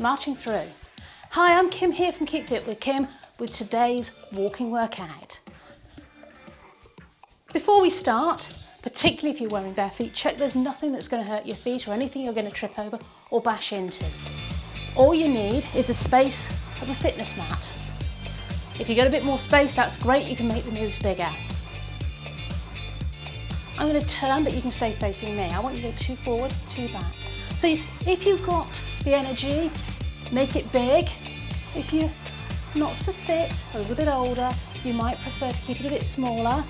marching through. Hi, I'm Kim here from Keep Fit with Kim with today's walking workout. Before we start, particularly if you're wearing bare feet, check there's nothing that's going to hurt your feet or anything you're going to trip over or bash into. All you need is the space of a fitness mat. If you get a bit more space, that's great, you can make the moves bigger. I'm going to turn, but you can stay facing me. I want you to go 2 forward, 2 back. So if you've got the energy, make it big. If you're not so fit, a little bit older, you might prefer to keep it a bit smaller.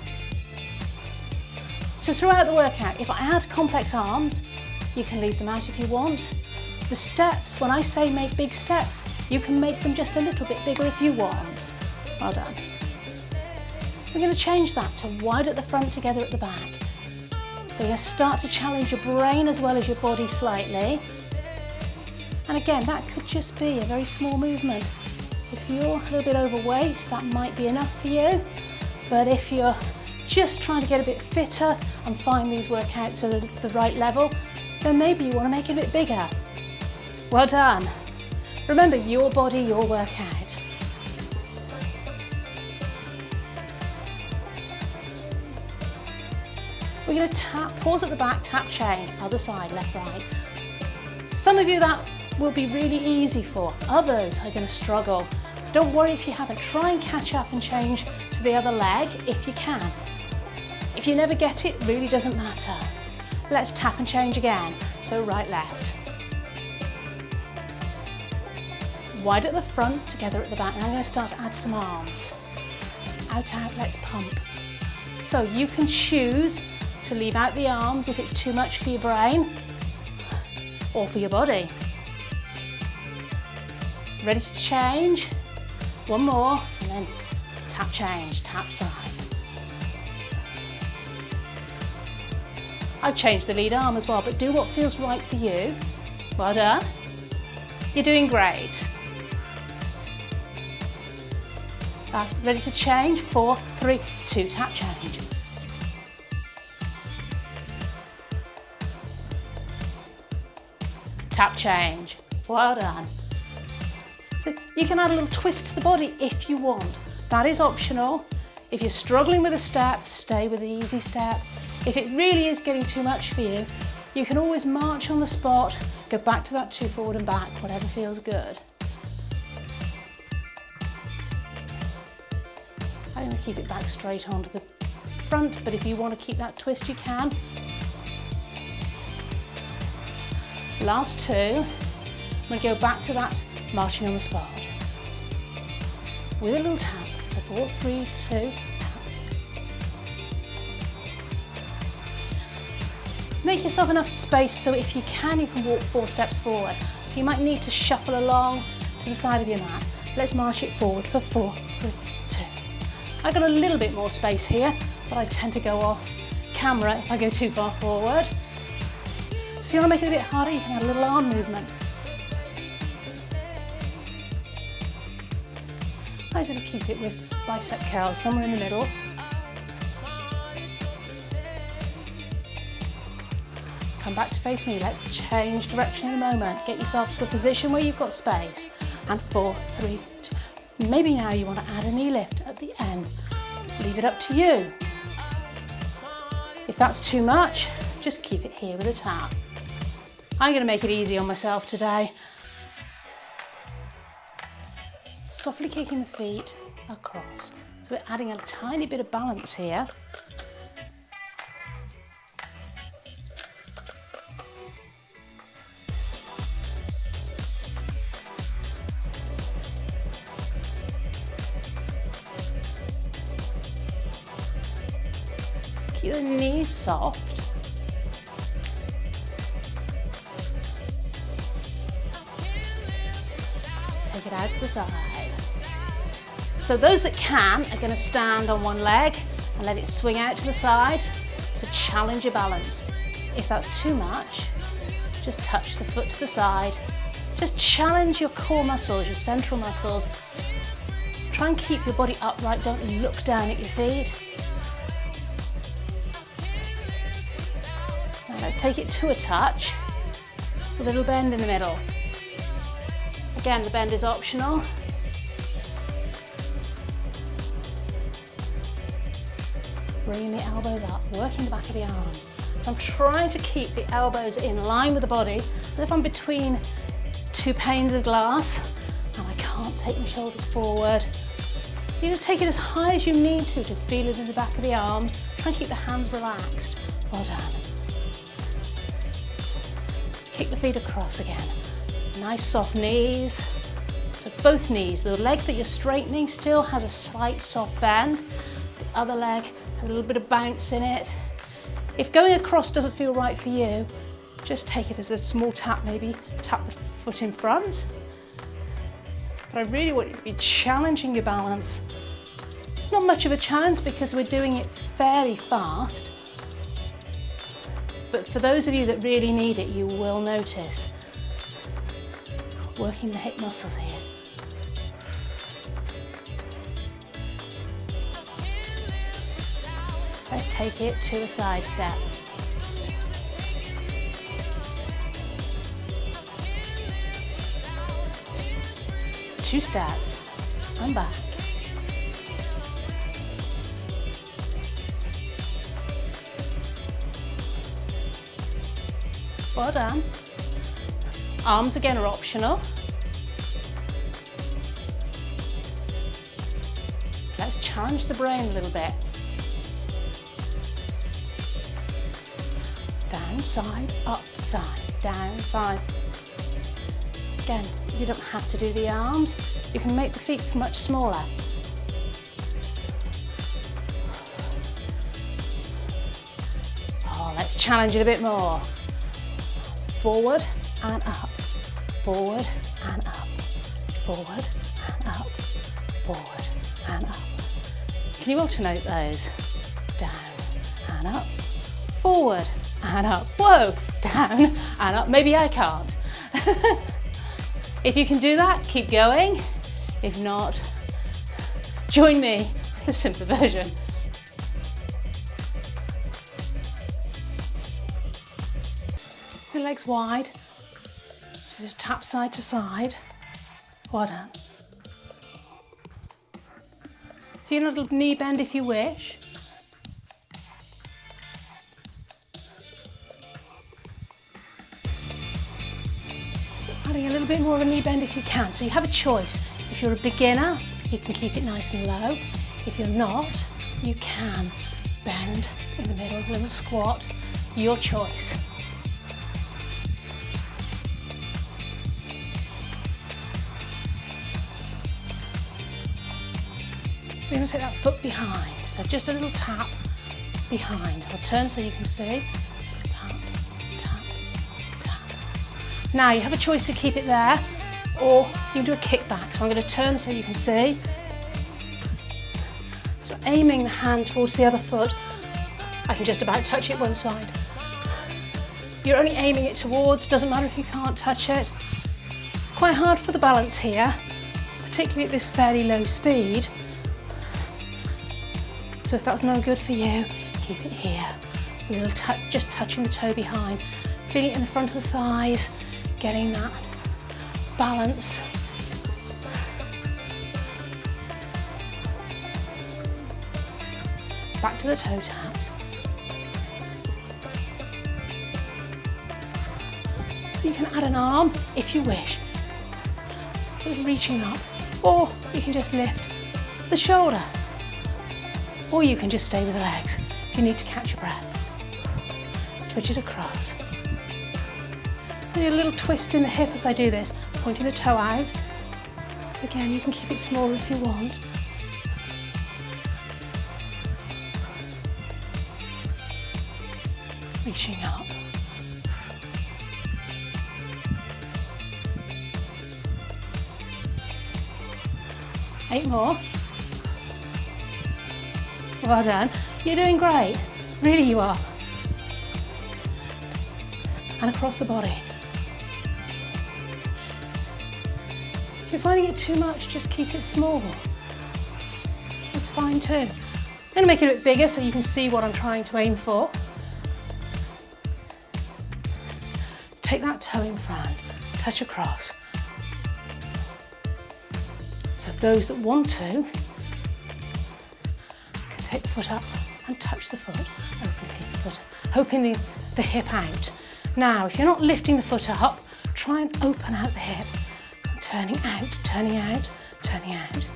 So throughout the workout, if I add complex arms, you can leave them out if you want. The steps, when I say make big steps, you can make them just a little bit bigger if you want. Well done. We're going to change that to wide at the front, together at the back. So you're going to start to challenge your brain as well as your body slightly. And again, that could just be a very small movement. If you're a little bit overweight, that might be enough for you. But if you're just trying to get a bit fitter and find these workouts at the right level, then maybe you want to make it a bit bigger. Well done. Remember, your body, your workout. We're going to pause at the back, tap chain, other side, left, right. Some of you that will be really easy for, others are going to struggle. So don't worry if you haven't, try and catch up and change to the other leg if you can. If you never get it, it really doesn't matter. Let's tap and change again. So right, left. Wide at the front, together at the back. Now I'm going to start to add some arms. Out, out, let's pump. So you can choose to leave out the arms if it's too much for your brain or for your body. Ready to change? One more, and then tap change, tap side. I've changed the lead arm as well, but do what feels right for you. Well done. You're doing great. Ready to change? 4, 3, 2, tap change. Tap change. Well done. So you can add a little twist to the body if you want. That is optional. If you're struggling with a step, stay with the easy step. If it really is getting too much for you, you can always march on the spot, go back to that 2 forward and back, whatever feels good. I'm going to keep it back straight onto the front, but if you want to keep that twist, you can. Last 2, I'm going to go back to that marching on the spot. With a little tap, so 4, 3, 2, tap. Make yourself enough space so if you can walk 4 steps forward. So you might need to shuffle along to the side of your mat. Let's march it forward for 4, 3, 2. I've got a little bit more space here, but I tend to go off camera if I go too far forward. So if you want to make it a bit harder, you can add a little arm movement. I'm just going to keep it with bicep curls somewhere in the middle. Come back to face me. Let's change direction in a moment. Get yourself to a position where you've got space. And 4, 3, 2. Maybe now you want to add a knee lift at the end. Leave it up to you. If that's too much, just keep it here with a tap. I'm going to make it easy on myself today. Softly kicking the feet across. So we're adding a tiny bit of balance here. Keep the knees soft. Take it out to the side. So those that can are going to stand on one leg and let it swing out to the side to challenge your balance. If that's too much, just touch the foot to the side. Just challenge your core muscles, your central muscles. Try and keep your body upright, don't look down at your feet. Now let's take it to a touch with a little bend in the middle. Again, the bend is optional. Bringing the elbows up, working the back of the arms. So I'm trying to keep the elbows in line with the body, as if I'm between two panes of glass, and I can't take my shoulders forward. You just take it as high as you need to feel it in the back of the arms. Try and keep the hands relaxed. Well done. Kick the feet across again. Nice soft knees. So both knees, the leg that you're straightening still has a slight soft bend. The other leg has a little bit of bounce in it. If going across doesn't feel right for you, just take it as a small tap, maybe tap the foot in front. But I really want you to be challenging your balance. It's not much of a challenge because we're doing it fairly fast. But for those of you that really need it, you will notice working the hip muscles here. Let's take it to a side step. Two steps, and back. Well done. Arms again are optional. Let's challenge the brain a little bit. Down, side, up, side, down, side. Again, you don't have to do the arms. You can make the feet much smaller. Oh, let's challenge it a bit more. Forward and up, forward and up, forward and up, forward and up. Can you alternate those? Down and up, forward and up. Whoa, down and up. Maybe I can't. If you can do that, keep going. If not, join me for supervision. The legs wide. Just tap side to side. Well done. Feel a little knee bend if you wish. Adding a little bit more of a knee bend if you can. So you have a choice. If you're a beginner, you can keep it nice and low. If you're not, you can bend in the middle, a little squat. Your choice. We're going to take that foot behind. So just a little tap behind. I'll turn so you can see. Tap, tap, tap. Now you have a choice to keep it there, or you can do a kickback. So I'm going to turn so you can see. So aiming the hand towards the other foot, I can just about touch it one side. You're only aiming it towards, doesn't matter if you can't touch it. Quite hard for the balance here, particularly at this fairly low speed. So if that's no good for you, keep it here. A little touch, just touching the toe behind, feeling it in the front of the thighs, getting that balance. Back to the toe taps. So you can add an arm if you wish. So reaching up, or you can just lift the shoulder. Or you can just stay with the legs if you need to catch your breath. Twitch it across. Do a little twist in the hip as I do this, pointing the toe out. So again, you can keep it smaller if you want. Reaching up. Eight more. Well done. You're doing great. Really you are. And across the body. If you're finding it too much, just keep it small. That's fine too. I'm going to make it a bit bigger so you can see what I'm trying to aim for. Take that toe in front, touch across. So those that want to can take the foot up and touch the foot, opening the hip out. Now, if you're not lifting the foot up, try and open out the hip. Turning out, turning out, turning out.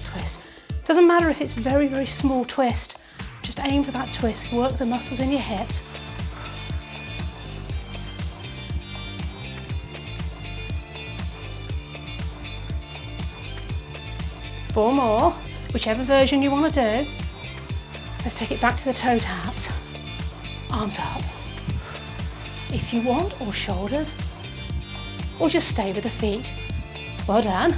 Twist. Doesn't matter if it's very, very small twist. Just aim for that twist. Work the muscles in your hips. Four more, whichever version you want to do. Let's take it back to the toe taps. Arms up. If you want, or shoulders, or just stay with the feet. Well done.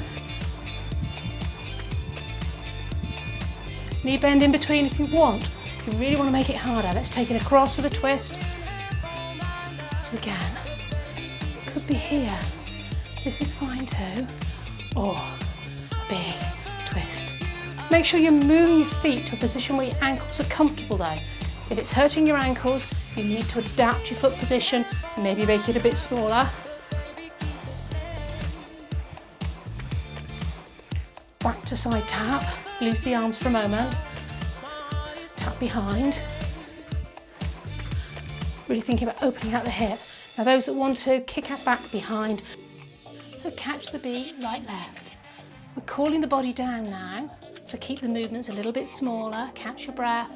Knee bend in between if you want. If you really want to make it harder, let's take it across with a twist. So again, could be here. This is fine too. Or a big twist. Make sure you're moving your feet to a position where your ankles are comfortable though. If it's hurting your ankles, you need to adapt your foot position, maybe make it a bit smaller. Back to side tap, loose the arms for a moment. Tap behind. Really thinking about opening out the hip. Now those that want to, kick out back behind. So catch the beat, right, left. We're calling the body down now, so keep the movements a little bit smaller, catch your breath.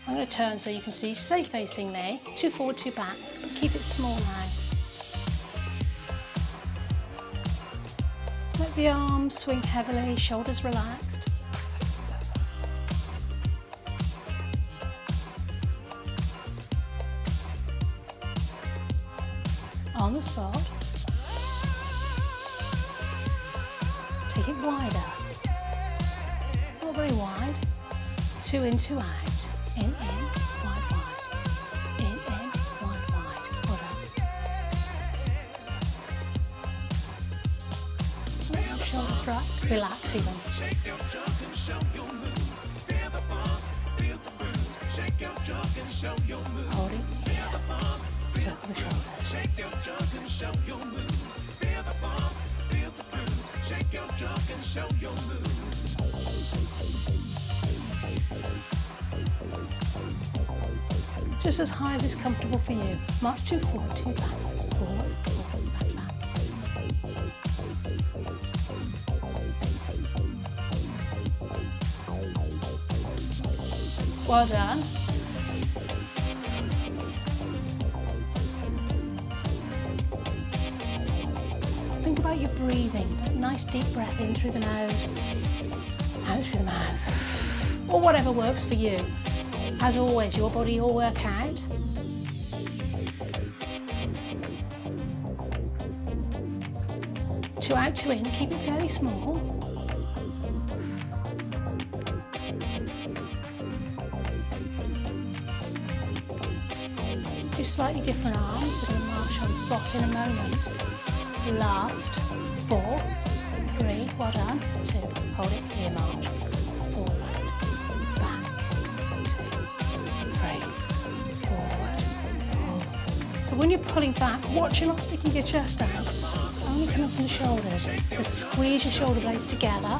I'm going to turn so you can see, stay facing me, 2 forward, 2 back, but keep it small now. Let the arms swing heavily, shoulders relaxed. On the spot. Take it wider. Not very wide. 2 in, 2 out. In, wide, wide. In, wide, wide. Well done. Let your shoulders drop. Relax even. Hold it here. Circle the shoulders. Just as high as is comfortable for you. March 2 forward, 2 back. Forward, forward, back, back. Well done. Think about your breathing. That nice deep breath in through the nose, out through the mouth, or whatever works for you. As always, your body, your workout. Two out, 2 in, keep it fairly small. Do slightly different arms, we're going to march on the spot in a moment. Last, 4, 3, well done, 2, hold it, here march, forward, back, 2, 3, forward, forward. So when you're pulling back, watch you're not sticking your chest out, only come up in the shoulders, just squeeze your shoulder blades together.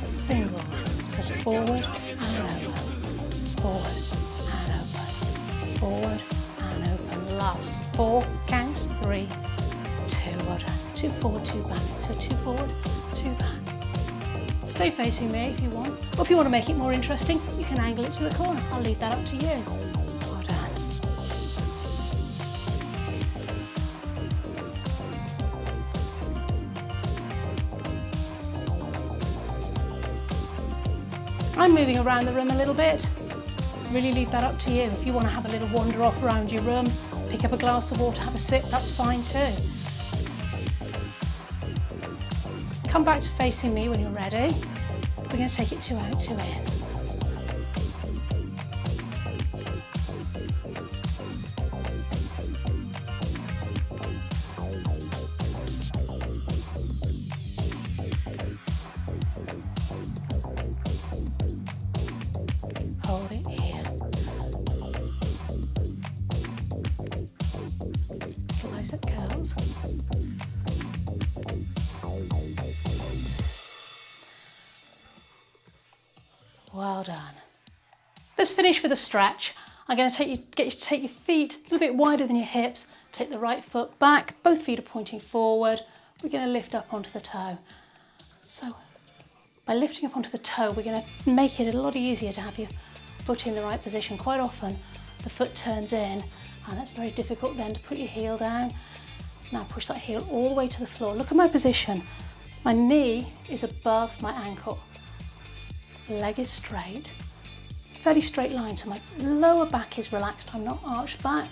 Singles, so forward and over, forward and over, forward and open. Last 4 counts, 3, 2, well done. 2 forward, 2 back, so 2 forward, 2 back. Stay facing me if you want, or if you want to make it more interesting, you can angle it to the corner. I'll leave that up to you. Well done. I'm moving around the room a little bit. Really leave that up to you. If you want to have a little wander off around your room, pick up a glass of water, have a sip, that's fine too. Come back to facing me when you're ready. We're going to take it 2 out, 2 in. Well done. Let's finish with a stretch. I'm going to get you to take your feet a little bit wider than your hips. Take the right foot back, both feet are pointing forward. We're going to lift up onto the toe. So by lifting up onto the toe, we're going to make it a lot easier to have your foot in the right position. Quite often the foot turns in and that's very difficult then to put your heel down. Now push that heel all the way to the floor. Look at my position. My knee is above my ankle. Leg is straight. Fairly straight line, so my lower back is relaxed. I'm not arched back,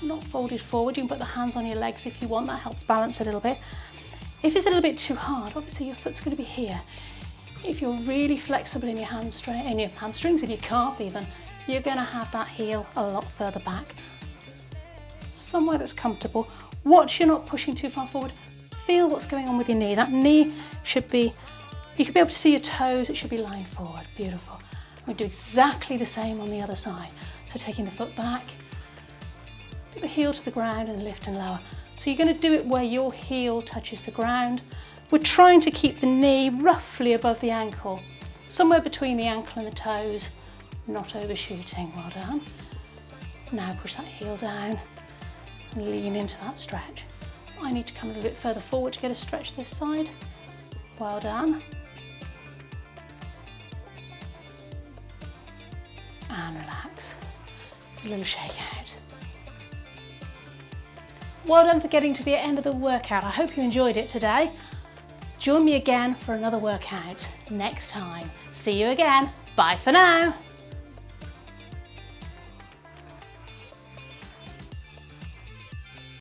I'm not folded forward. You can put the hands on your legs if you want, that helps balance a little bit. If it's a little bit too hard, obviously your foot's going to be here. If you're really flexible in your hamstrings, in your calf even, you're going to have that heel a lot further back. Somewhere that's comfortable. Watch you're not pushing too far forward. Feel what's going on with your knee. That knee should be, you should be able to see your toes, it should be lined forward. Beautiful. We do exactly the same on the other side. So taking the foot back, the heel to the ground and lift and lower. So you're going to do it where your heel touches the ground. We're trying to keep the knee roughly above the ankle, somewhere between the ankle and the toes, not overshooting. Well done. Now push that heel down and lean into that stretch. I need to come a little bit further forward to get a stretch this side. Well done. And relax. A little shake out. Well done for getting to the end of the workout. I hope you enjoyed it today. Join me again for another workout next time. See you again. Bye for now.